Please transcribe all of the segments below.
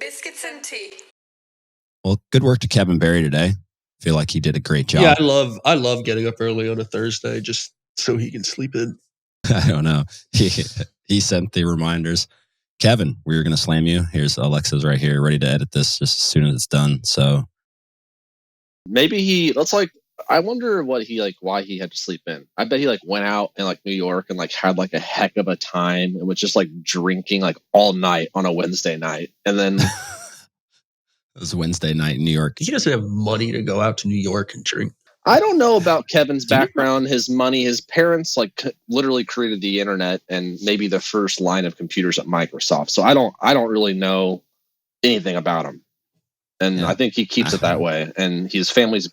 Biscuits and tea. Well, good work to Kevin Barry today. I feel like he did a great job. Yeah, I love getting up early on a Thursday just so he can sleep in. I don't know. He sent the reminders. Kevin, we were going to slam you. Here's Alexa's right here, ready to edit this just as soon as it's done. So maybe I wonder why he had to sleep in. I bet he went out in New York and had a heck of a time and was just drinking all night on a Wednesday night. And then it was Wednesday night in New York. He doesn't have money to go out to New York and drink. I don't know about Kevin's background, his money. His parents literally created the internet and maybe the first line of computers at Microsoft. So I don't really know anything about him. And yeah. I think he keeps it that way. And his family's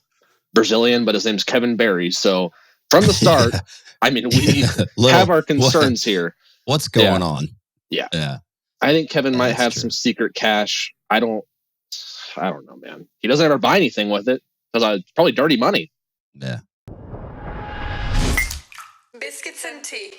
Brazilian, but his name's Kevin Barry. So from the start, we have our concerns here. What's going on? Yeah. I think Kevin might have some secret cash. I don't know, man. He doesn't ever buy anything with it because it's probably dirty money. Yeah. Biscuits and tea.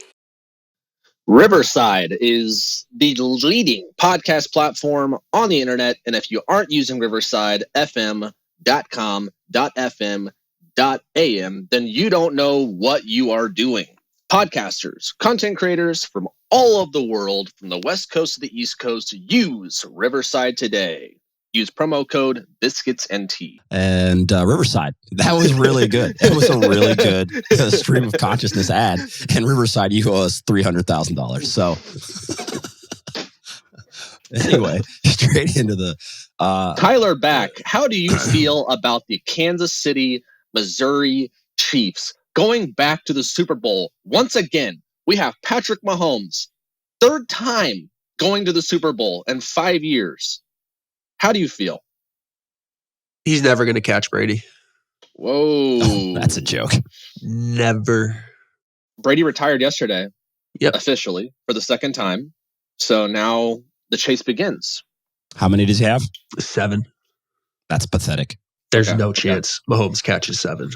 Riverside is the leading podcast platform on the internet. And if you aren't using Riverside, fm.com.fm.am, then you don't know what you are doing. Podcasters, content creators from all of the world, from the West Coast to the East Coast, use Riverside today. Use promo code Biscuits and Tea. And Riverside, that was really good. It was a really good stream of consciousness ad. And Riverside, you owe us $300,000. So anyway, straight into the Tyler Back. How do you feel about the Kansas City, Missouri Chiefs going back to the Super Bowl once again? We have Patrick Mahomes, third time going to the Super Bowl in 5 years. How do you feel? He's never going to catch Brady. Whoa. Oh, that's a joke. Never. Brady retired yesterday. Yep. Officially for the second time. So now the chase begins. How many does he have? 7. That's pathetic. There's no chance Mahomes catches 7.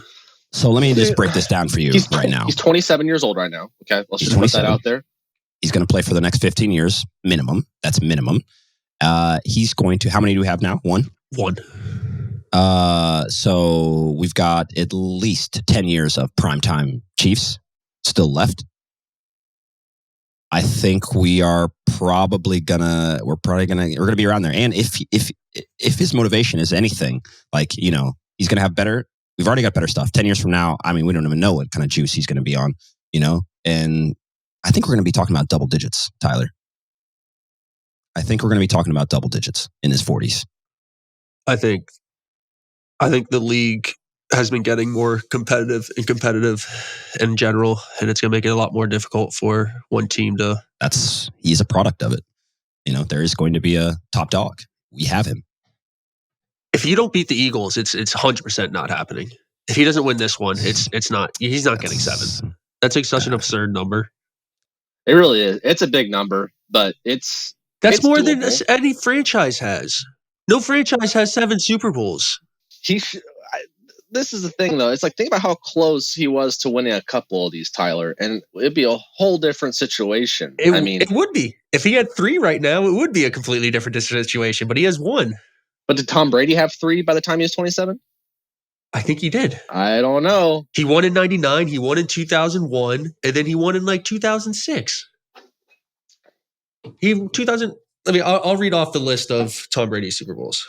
So let me just break this down for you now. He's 27 years old right now. Okay, let's just put that out there. He's going to play for the next 15 years, minimum. That's minimum. He's going to, how many do we have now? One? So we've got at least 10 years of primetime Chiefs still left. I think we're probably gonna be around there. And if his motivation is anything, he's gonna have better, we've already got better stuff. 10 years from now, we don't even know what kind of juice he's gonna be on, and I think we're gonna be talking about double digits, Tyler. I think we're going to be talking about double digits in his 40s. I think the league has been getting more competitive in general, and it's going to make it a lot more difficult for one team to. He's a product of it. There is going to be a top dog. We have him. If you don't beat the Eagles, it's 100% not happening. If he doesn't win this one, it's not. He's not getting 7. That's such an absurd number. It really is. It's a big number, but it's more doable. than any franchise has. No franchise has 7 Super Bowls. This is the thing, though. It's think about how close he was to winning a couple of these, Tyler, and it'd be a whole different situation. It would be. If he had 3 right now, it would be a completely different situation, but he has 1. But did Tom Brady have 3 by the time he was 27? I think he did. I don't know. He won in 99, he won in 2001, and then he won in 2006. I'll read off the list of Tom Brady's Super Bowls.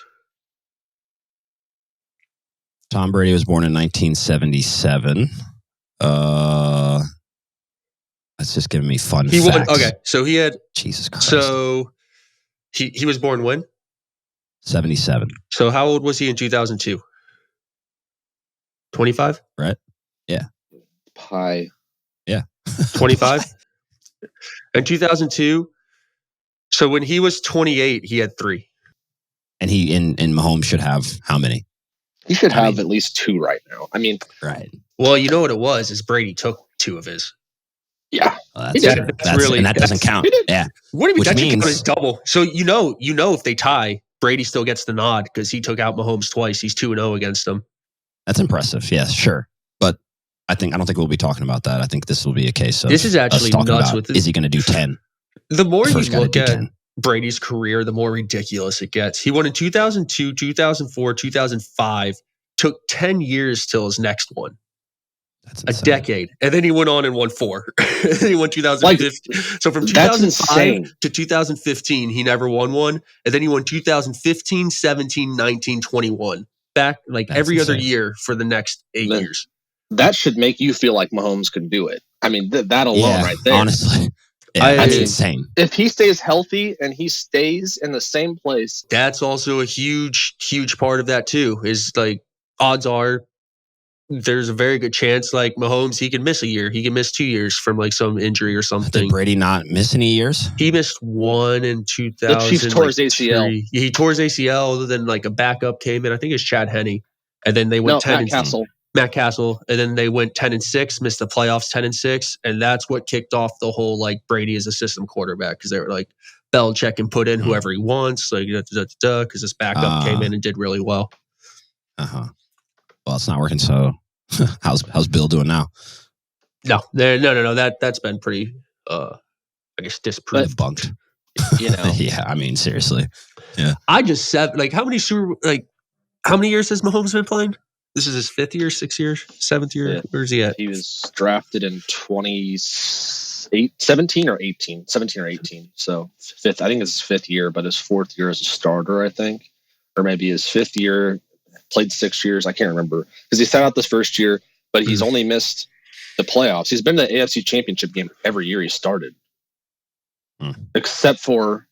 Tom Brady was born in 1977. That's just giving me fun facts. Okay, so he had... Jesus Christ. So he was born when? 77. So how old was he in 2002? 25? Right? Yeah. Pi. Yeah. 25? In 2002... So when he was 28, he had 3. And he in Mahomes should have how many? He should have at least 2 right now. Right. Well, you know what it was is Brady took 2 of his. Yeah. Well, that doesn't count. Yeah. What do you mean? That should count as double. So you know if they tie, Brady still gets the nod because he took out Mahomes twice. He's 2-0 against them. That's impressive. Yes, sure. But I don't think we'll be talking about that. I think this will be a case of this is actually nuts. Is he going to do 10? The more you look at Brady's career, the more ridiculous it gets. He won in 2002, 2004, 2005. Took 10 years till his next one. That's A insane. decade. And then he went on and won 4. And then he won 2015. So from 2005 to 2015, he never won one. And then he won 2015, 17, 19, 21. Back like That's every other insane. year for the next 8 years. That should make you feel like Mahomes could do it. I mean, that alone right there. Honestly. Yeah, that's insane. If he stays healthy and he stays in the same place. That's also a huge, huge part of that too, is like odds are there's a very good chance like Mahomes, he can miss a year. He can miss 2 years from like some injury or something. Did Brady not miss any years? He missed one in 2000. The Chiefs tore his ACL. He tore his ACL. Then like a backup came in. I think it's Chad Henne. And then they went 10 Matt Castle. And then they went 10-6, missed the playoffs 10-6. And that's what kicked off the whole like Brady as a system quarterback. Cause they were like Belichick can put in whoever he wants. Like, cause this backup came in and did really well. Well, it's not working. So how's Bill doing now? No. That's been pretty, I guess, disproved. Debunked. You know. Yeah. I mean, seriously. Yeah. I just said, like, how many years has Mahomes been playing? This is his 5th year, 6th year, 7th year. Yeah. Where's he at? He was drafted in 17 or 18. So fifth. I think it's his 5th year, but his 4th year as a starter, I think, or maybe his 5th year. Played 6 years. I can't remember because he sat out this first year, but he's only missed the playoffs. He's been to the AFC Championship game every year he started, except for.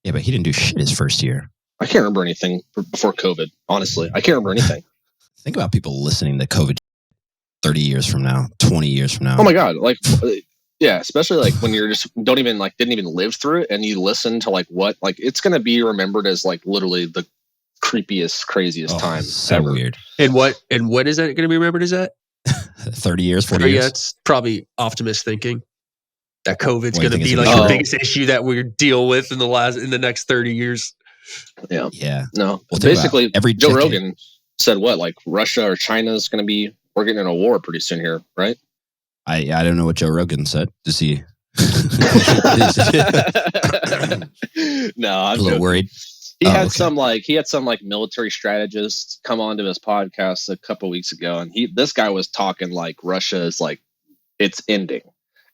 Yeah, but he didn't do shit his first year. I can't remember anything before COVID. Honestly, I can't remember anything. Think about people listening to COVID 30 years from now, 20 years from now. Oh my God. Like, yeah, especially like when you're just didn't even live through it and you listen to like what, like it's going to be remembered as like literally the creepiest, craziest time so ever. Weird. And what is that going to be remembered as that? 30 years, 40 years? Yeah, it's probably optimist thinking. That COVID's going to be like the biggest issue that we deal with in the next 30 years. Yeah. Yeah. No. Well, basically, Joe Rogan said what? Like Russia or China is going to be, we're getting in a war pretty soon here, right? I don't know what Joe Rogan said. Does he? No, I'm a little worried. He had some military strategist come onto his podcast a couple weeks ago, and this guy was talking like Russia is like it's ending,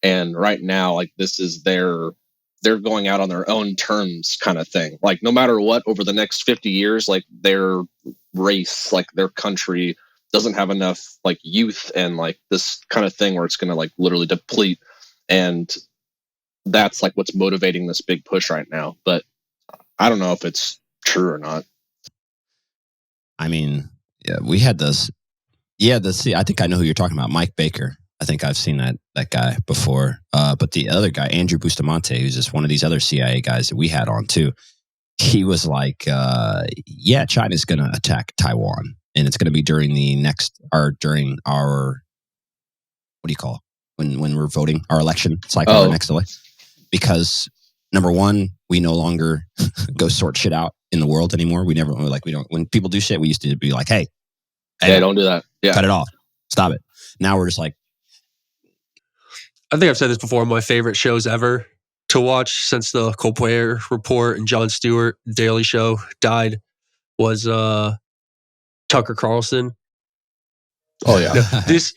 and right now like this is they're going out on their own terms kind of thing. Like no matter what, over the next 50 years, like their race, like their country doesn't have enough like youth and like this kind of thing where it's going to like literally deplete, and that's like what's motivating this big push right now. But I don't know if it's true or not. I mean, yeah, we had this. Yeah, I think I know who you're talking about, Mike Baker. I think I've seen that guy before. But the other guy, Andrew Bustamante, who's just one of these other CIA guys that we had on too, he was like, yeah, China's going to attack Taiwan. And it's going to be during our, what do you call it? When we're voting, our election cycle, our next election. Because number one, we no longer go sort shit out in the world anymore. When people do shit, we used to be like, hey, don't do that. Yeah. Cut it off. Stop it. Now we're just like. I think I've said this before. My favorite shows ever to watch since the Colbert Report and Jon Stewart Daily Show died was Tucker Carlson. Oh yeah. This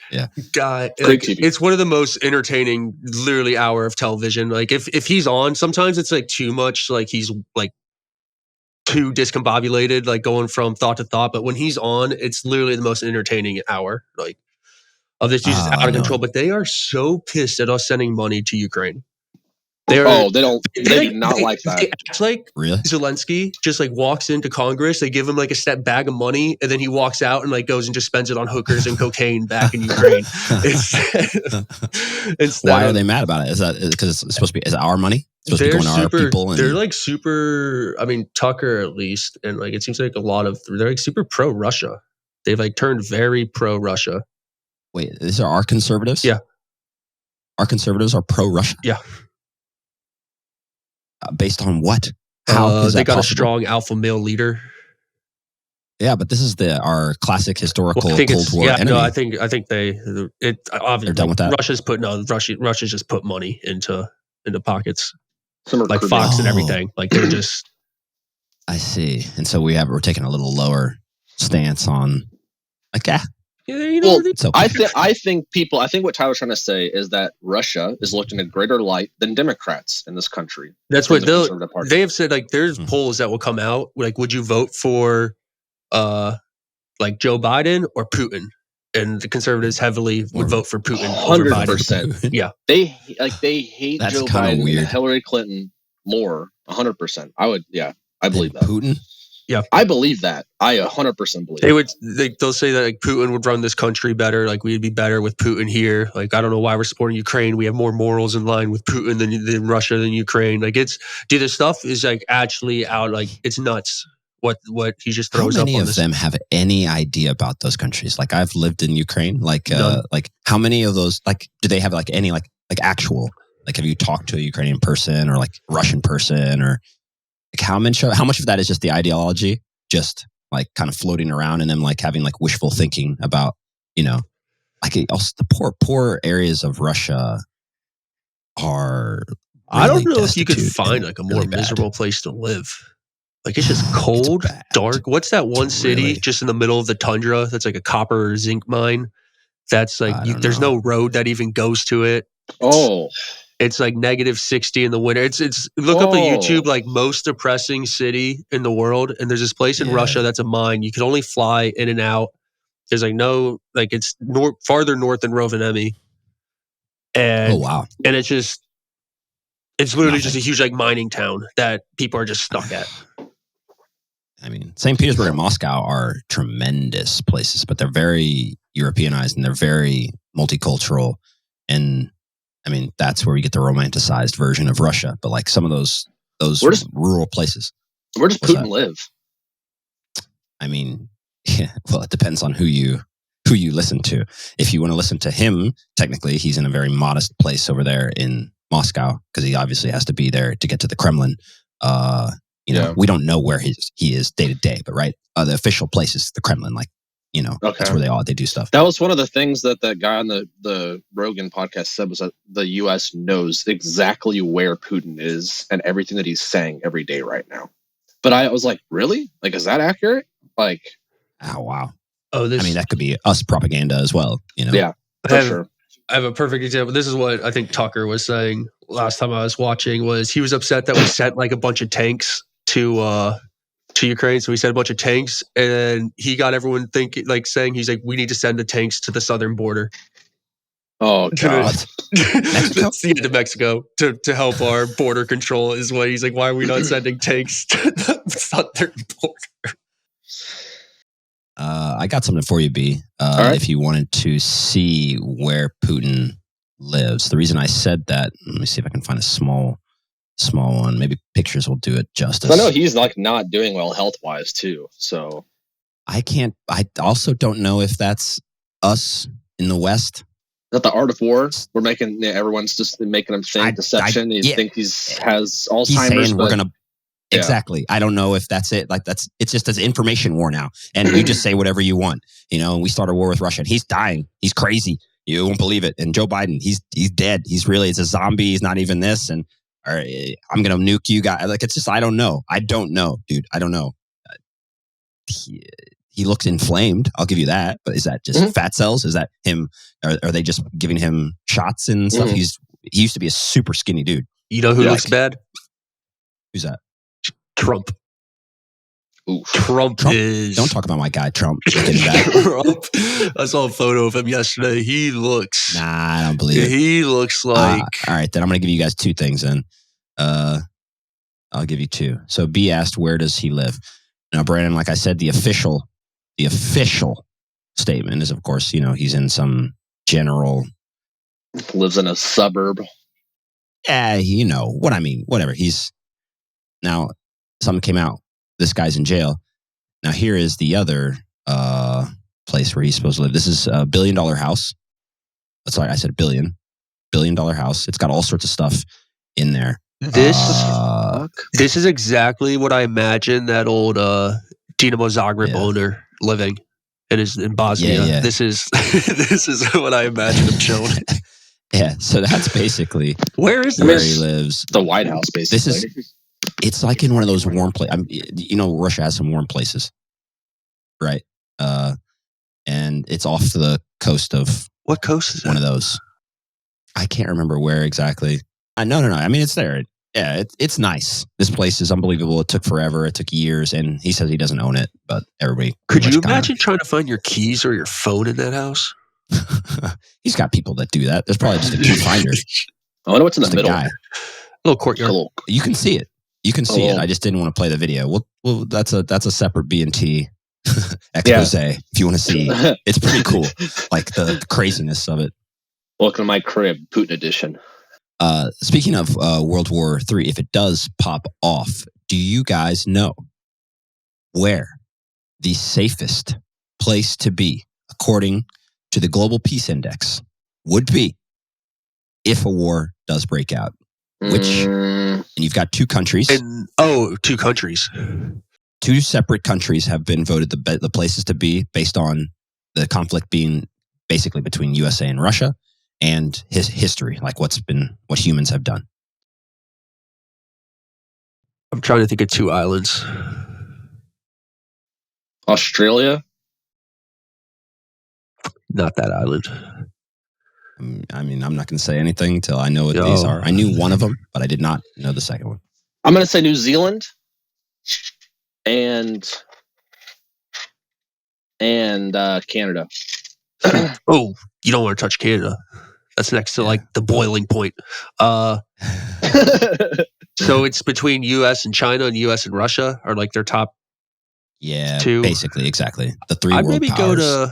guy, like, it's one of the most entertaining literally hour of television. Like if he's on, sometimes it's like too much, like he's like too discombobulated, like going from thought to thought. But when he's on, it's literally the most entertaining hour. Like of this dude's out of control. But they are so pissed at us sending money to Ukraine. They do not like that. It's like really? Zelensky just like walks into Congress, they give him like a bag of money, and then he walks out and like goes and just spends it on hookers and cocaine back in Ukraine. Why are they mad about it? Is that because it's supposed to be? Is it our money? It's supposed to be going to our people? They're like super. I mean, Tucker at least, and like it seems like they're like super pro Russia. They've like turned very pro Russia. Wait, these are our conservatives? Yeah, our conservatives are pro Russia. Yeah. Based on what? How is that they got possible? A strong alpha male leader. Yeah, but this is our classic historical Cold War enemy. No, I think they're done with that. Russia's just put money into pockets. Some are like Caribbean. Fox and everything. Like they're just. I see. And so we're taking a little lower stance on, like, Well, it's okay. I think what Tyler's trying to say is that Russia is looked in a greater light than Democrats in this country. That's what they have said. Like, there's polls that will come out. Like, would you vote for, like Joe Biden or Putin? And the conservatives heavily would vote for Putin over Biden. 100%. Yeah, they hate That's Joe Biden weird. and Hillary Clinton more. 100%. I would. Yeah, I believe that. Putin. Yeah, I believe that. I 100% believe. They'll say that like Putin would run this country better. Like we'd be better with Putin here. Like I don't know why we're supporting Ukraine. We have more morals in line with Putin than Russia than Ukraine. Like the stuff is like actually out. Like it's nuts. What he just throws up on this. How many of them have any idea about those countries? Like I've lived in Ukraine. Like how many of those? Like do they have like any like actual? Like have you talked to a Ukrainian person or like Russian person or? Like how much of that is just the ideology, just like kind of floating around and them like having like wishful thinking about, like also the poor areas of Russia are. Really I don't know if you could find like a more miserable place to live. Like it's just cold, dark. What's that one city just in the middle of the tundra that's like a copper or zinc mine? That's like there's no road that even goes to it. Oh. It's like -60 in the winter. It's look up on YouTube like most depressing city in the world, and there's this place in Russia that's a mine. You can only fly in and out. There's like no like it's farther north than Rovaniemi, and and it's literally just a huge like mining town that people are just stuck at. I mean, St. Petersburg and Moscow are tremendous places, but they're very Europeanized and they're very multicultural and. I mean, that's where we get the romanticized version of Russia. But like some of those rural places. Where does Putin live? I mean, well, it depends on who you listen to. If you want to listen to him, technically, he's in a very modest place over there in Moscow because he obviously has to be there to get to the Kremlin. We don't know where he is day to day, but right, the official place is the Kremlin. Like. That's where they do stuff. That was one of the things that guy on the Rogan podcast said was that the U.S. knows exactly where Putin is and everything that he's saying every day right now. But I was like, really? Like, is that accurate? Like, oh wow. Oh, I mean, that could be us propaganda as well. Yeah, for sure. I have a perfect example. This is what I think Tucker was saying last time I was watching. Was he was upset that we sent like a bunch of tanks to Ukraine, so we sent a bunch of tanks, and he got everyone thinking, like saying, he's like, we need to send the tanks to the southern border. Oh God, to Mexico to help our border control is what he's like. Why are we not sending tanks to the southern border? I got something for you, B. Right. If you wanted to see where Putin lives, the reason I said that, let me see if I can find a small one. Maybe pictures will do it justice. I know he's like not doing well health wise too. So I also don't know if that's us in the West. Is that the art of war? We're making everyone's just making him think deception. You think has Alzheimer's. He's saying we're gonna exactly. I don't know if that's it. Like it's just an information war now, and you just say whatever you want. And we start a war with Russia, and he's dying. He's crazy. You won't believe it. And Joe Biden, he's dead. It's a zombie. He's not even this. And or I'm gonna nuke you guys. Like it's just I don't know, dude. I don't know. He looks inflamed. I'll give you that. But is that just fat cells? Is that him? Are they just giving him shots and stuff? He used to be a super skinny dude. You know who looks bad? Who's that? Trump. Ooh. Trump is. Don't talk about my guy Trump. Trump. I saw a photo of him yesterday. He looks. Nah, I don't believe it. He looks like. All right, then I'm going to give you guys two things. Then, I'll give you two. So B asked, where does he live? Now, Brandon, like I said, the official statement is, of course, he's in some general. Lives in a suburb. Yeah, you know what I mean. Whatever. Now, something came out. This guy's in jail. Now, here is the other place where he's supposed to live. This is a $1 billion house. Sorry, I said $1 billion house. It's got all sorts of stuff in there. This is exactly what I imagine that old Dinamo Zagreb owner living in Bosnia. Yeah. This is what I imagine him chilling. Yeah, so that's basically where is where this? he lives. The White House, basically. It's like in one of those warm places. Russia has some warm places, right? And it's off the coast of What coast is one that? of those. I can't remember where exactly. No. I mean, it's there. Yeah, it's nice. This place is unbelievable. It took forever. It took years, and he says he doesn't own it, but everybody. Could you imagine trying to find your keys or your phone in that house? He's got people that do that. There's probably just a key finder. I wonder what's in the middle. Guy. Little courtyard. You can see it. it. I just didn't want to play the video. Well, that's a separate B&T expose if you want to see. It's pretty cool, like the craziness of it. Welcome to my crib, Putin edition. Speaking of World War III, if it does pop off, do you guys know where the safest place to be, according to the Global Peace Index, would be if a war does break out? And you've got two countries. Two countries. Two separate countries have been voted the places to be based on the conflict being basically between USA and Russia and his history, like what humans have done. I'm trying to think of two islands. Australia? Not that island. I mean, I'm not going to say anything until I know what these are. I knew one of them, but I did not know the second one. I'm going to say New Zealand and Canada. Oh, you don't want to touch Canada. That's next to like the boiling point. So it's between U.S. and China and U.S. and Russia are like their top. Yeah, two. Basically, exactly. The three I'd world maybe powers.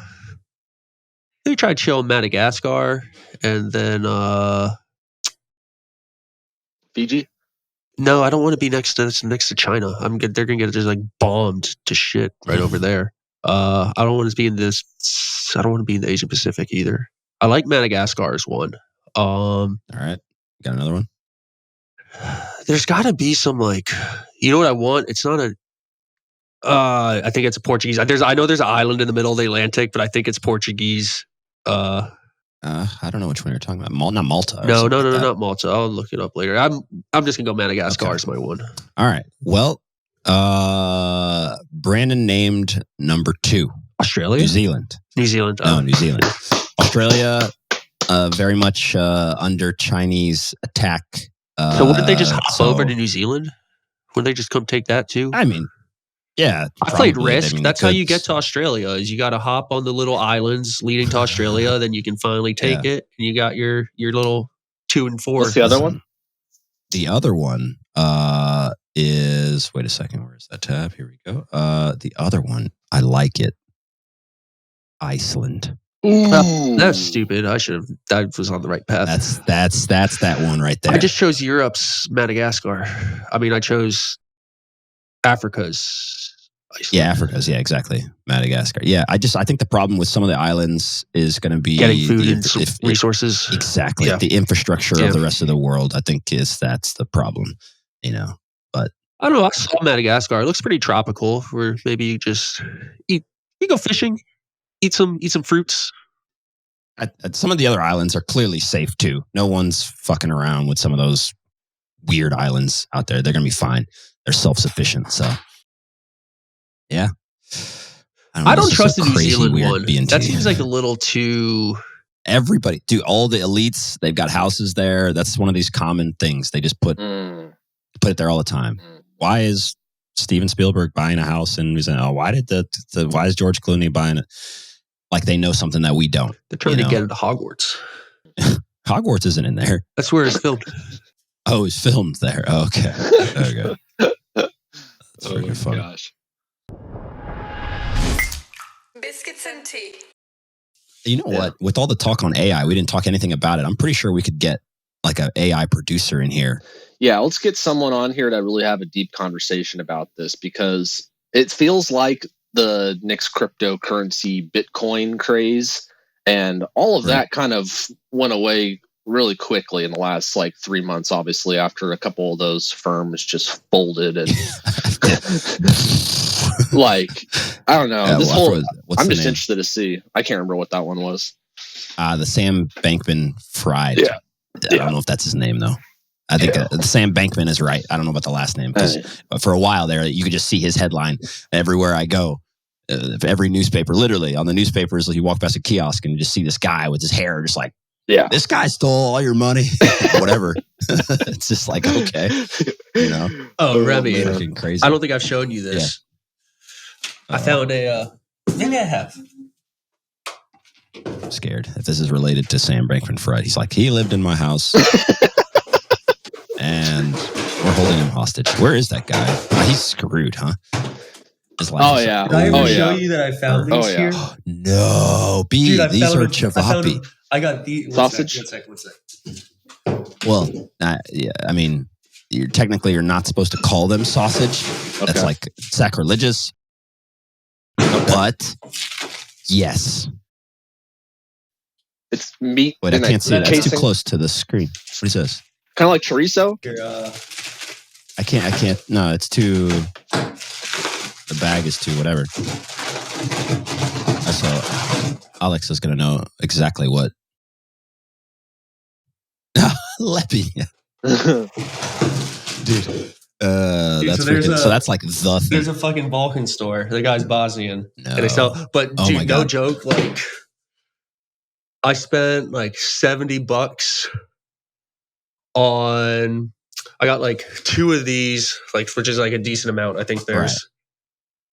Maybe try to chill in Madagascar and then Fiji. No, I don't want to be next to China. They're gonna get just like bombed to shit right over there. I don't want to be in this. I don't want to be in the Asia Pacific either. I like Madagascar as one. All right, got another one. There's got to be some like, you know what I want? It's not a. I think it's a Portuguese. I know there's an island in the middle of the Atlantic, but I think it's Portuguese. I don't know which one you're talking about. Not Malta. No, not Malta. I'll look it up later. I'm just gonna go Madagascar as my one. All right. Well, Brandon named number 2. Australia? New Zealand. New Zealand. No, New Zealand. Australia, very much under Chinese attack. So wouldn't they just hop over to New Zealand? Wouldn't they just come take that too? I mean, yeah. I played Risk. That's how you get to Australia. Is you got to hop on the little islands leading to Australia. Then you can finally take it, and you got your little 2 and 4. What's the other one? The other one is. Wait a second. Where's that tab? Here we go. The other one, I like it. Iceland. That's stupid. That was on the right path. That's that one right there. I just chose Europe's Madagascar. I mean, I chose Africa's Iceland. Yeah, Africa's. Yeah, exactly. Madagascar. Yeah, I think the problem with some of the islands is going to be getting food and resources. Exactly. Yeah. The infrastructure of the rest of the world, I think, that's the problem. But I don't know. I saw Madagascar. It looks pretty tropical. Where maybe you just you go fishing, eat some fruits. Some of the other islands are clearly safe too. No one's fucking around with some of those weird islands out there. They're going to be fine. They're self-sufficient. So, yeah. I don't trust the New Zealand one. B&T. That seems like a little too. Everybody, dude, all the elites, they've got houses there. That's one of these common things. They just put it there all the time. Why is Steven Spielberg buying a house and he's saying, why is George Clooney buying it? Like they know something that we don't. They're trying to get into Hogwarts. Hogwarts isn't in there. That's where it's filmed. Oh, it's filmed there. Oh, okay. There we go. That's freaking fun. Gosh. Biscuits and tea. You know what? With all the talk on AI, we didn't talk anything about it. I'm pretty sure we could get like an AI producer in here. Yeah, let's get someone on here to really have a deep conversation about this because it feels like the next cryptocurrency Bitcoin craze and all of that kind of went away really quickly in the last 3 months, obviously, after a couple of those firms just folded and I don't know. I'm just interested to see. I can't remember what that one was. The Sam Bankman Fried. Yeah. I don't know if that's his name, though. I think Sam Bankman is right. I don't know about the last name. Because for a while there, you could just see his headline everywhere I go. Every newspaper, literally, on the newspapers, you walk past a kiosk and you just see this guy with his hair just like, this guy stole all your money. Whatever. It's just like, okay. You know? Oh, Remy. Crazy. I don't think I've shown you this. Yeah. I found maybe I have. I'm scared if this is related to Sam Bankman Fried. He's like, he lived in my house. And we're holding him hostage. Where is that guy? Oh, he's screwed, huh? Did I ever show you that I found these here? No, B. Dude, these are chavapi. I got the sausage. One sec. Well, yeah. I mean, you're not supposed to call them sausage. Okay. That's like sacrilegious. Okay. But yes, it's meat. Wait, I can't see that. It's too close to the screen. What is this? Kind of like chorizo. I can't. No, it's too. The bag is too whatever. So Alex is gonna know exactly what. Leppy. Dude. That's freaking, so that's like the thing. There's a fucking Balkan store. The guy's Bosnian. No. And they sell, but dude, no joke. Like, I spent like $70 on. I got like 2 of these, like, which is like a decent amount. I think there's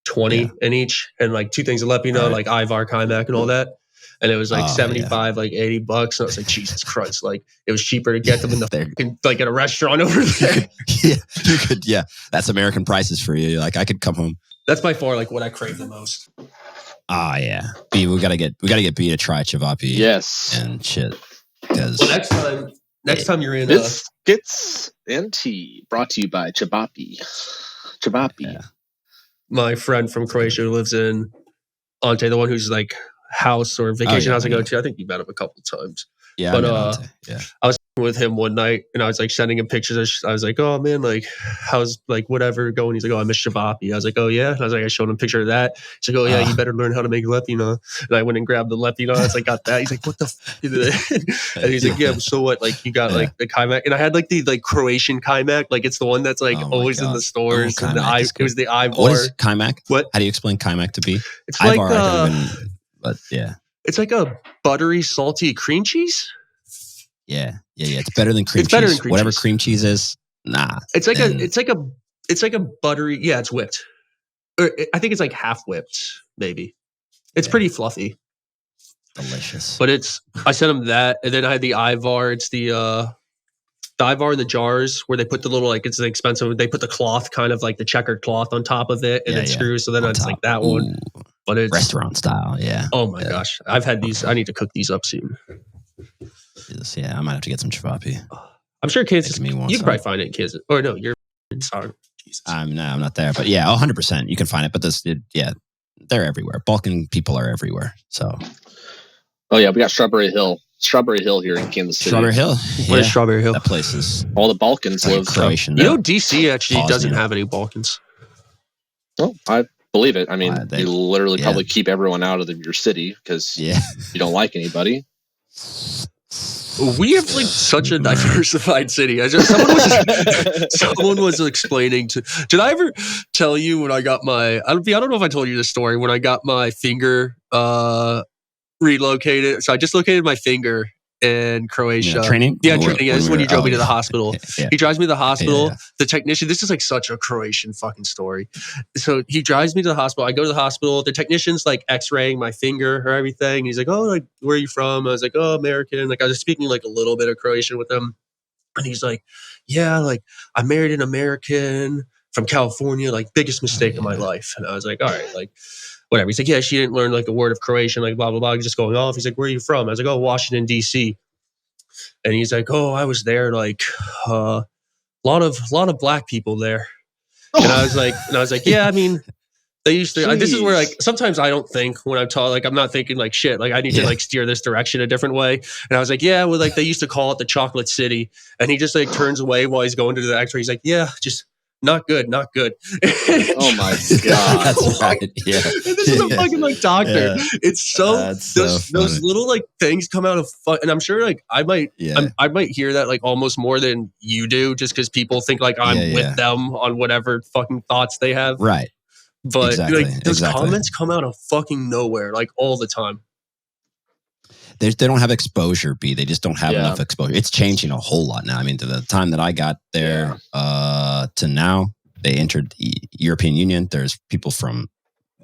20 in each, and like 2 things of Lepino, like Ivar, Kaimak, and all that. And it was like 75, like $80. And I was like, Jesus Christ! Like, it was cheaper to get them in the like at a restaurant over there. You could. Yeah, that's American prices for you. Like, I could come home. That's by far like what I crave the most. Yeah. B, we gotta get B to try chavapi. Yes. And shit. Because next time you're in biscuits and tea, brought to you by Chavapi. Yeah. My friend from Croatia who lives in Ante, the one who's like house or vacation house I go to. I think you met him a couple of times. Yeah, but I was with him one night and I was like sending him pictures. I was like, oh man, like how's like whatever going? He's like, oh, I miss Chavapi. I was like, oh yeah. And I was like, I showed him a picture of that. He's like, oh yeah, you better learn how to make lepino. And I went and grabbed the lepino. I was like, got that. He's like, what the f-? And he's like, yeah, so what? Like you got like the Kaimak. And I had like the like Croatian Kaimak. Like it's the one that's like always in the stores. And it was the Ivar. What is Kaimak? What? How do you explain Kaimak to be? It's like but yeah. It's like a buttery, salty cream cheese. Yeah. It's better than cream cheese. Whatever cream cheese is, nah. It's like a buttery. Yeah, it's whipped. I think it's like half whipped, maybe. It's pretty fluffy. Delicious. But I sent him that, and then I had the Ivar. It's the Ivar in the jars where they put the little, like, it's expensive. They put the cloth, kind of like the checkered cloth on top of it, and it screws. So then it's like that one. But it's restaurant style. Yeah. Oh my gosh, I've had these. I need to cook these up soon. Yeah, I might have to get some chavapi. I'm sure Kansas. You can probably find it in Kansas. Or no, you're sorry. Jesus. I'm not there, but yeah, 100%. You can find it, but they're everywhere. Balkan people are everywhere. So. Oh yeah, we got Strawberry Hill here in Kansas City. Strawberry Hill. What is Strawberry Hill? That place is all the Balkans live. Croatian. You know, DC actually doesn't have any Balkans. Oh, I believe it. I mean, you literally probably keep everyone out of your city because you don't like anybody. We have like such a diversified city. Someone was explaining to. Did I ever tell you when I got my? I don't know if I told you this story when I got my finger relocated. So I just located my finger in Croatia. Training? Yeah, training. This is when he drove me to the hospital. Yeah. He drives me to the hospital. Yeah. The technician, this is like such a Croatian fucking story. So he drives me to the hospital. I go to the hospital. The technician's like x-raying my finger or everything. He's like, oh, like, where are you from? I was like, oh, American. Like I was speaking like a little bit of Croatian with him. And he's like, yeah, like I married an American from California, like biggest mistake of my life. And I was like, all right, like, whatever. He's like, yeah, she didn't learn like a word of Croatian, like blah, blah, blah. He's just going off. He's like, where are you from? I was like, oh, Washington, D.C. And he's like, oh, I was there, like a lot of black people there. And I was like, yeah, I mean, they used to, this is where like, sometimes I don't think when I'm talking, like, I'm not thinking like shit, like I need to like steer this direction a different way. And I was like, yeah, well, like they used to call it the Chocolate City. And he just like turns away while he's going to the x-ray. He's like, yeah, just Not good. Oh my god, That's right. Yeah, this is a fucking like doctor. Yeah. It's so those little like things come out of and I'm sure like I might hear that like almost more than you do, just because people think like I'm with them on whatever fucking thoughts they have. Right. But like those comments come out of fucking nowhere, like all the time. They don't have exposure, B. They just don't have enough exposure. It's changing a whole lot now. I mean, to the time that I got there to now, they entered the European Union. There's people from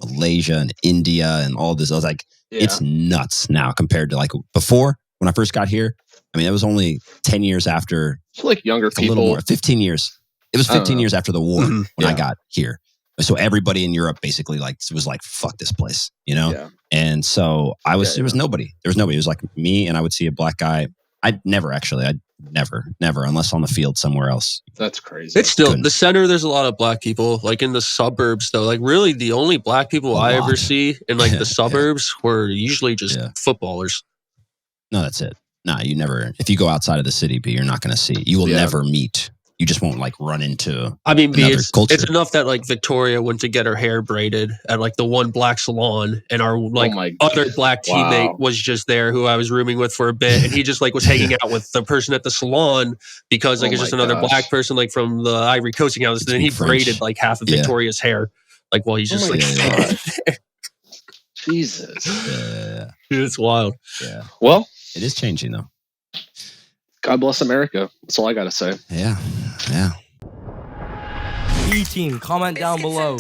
Malaysia and India and all this. I was like, it's nuts now compared to like before when I first got here. I mean, it was only 10 years after. It's like younger people. A little more, 15 years. It was 15 years after the war when I got here. So everybody in Europe basically like was like, fuck this place, you know? Yeah. And so there was nobody. There was nobody. It was like me, and I would see a black guy. I'd never, unless on the field somewhere else. That's crazy. It's still the center. There's a lot of black people. Like in the suburbs, though, like really the only black people I ever see in like the suburbs were usually just footballers. No, that's it. No, you never. If you go outside of the city, B, you're not going to see. You will never meet. You just won't like run into. I mean, it's enough that like Victoria went to get her hair braided at like the one black salon, and our like other black teammate was just there who I was rooming with for a bit, and he just like was hanging out with the person at the salon because like it's just another black person like from the Ivory Coasting house. And then he braided like half of Victoria's hair, like while he's just like. Jesus, it's wild. Yeah. Well, it is changing though. God bless America. That's all I got to say. Yeah. Yeah. B team, comment down below.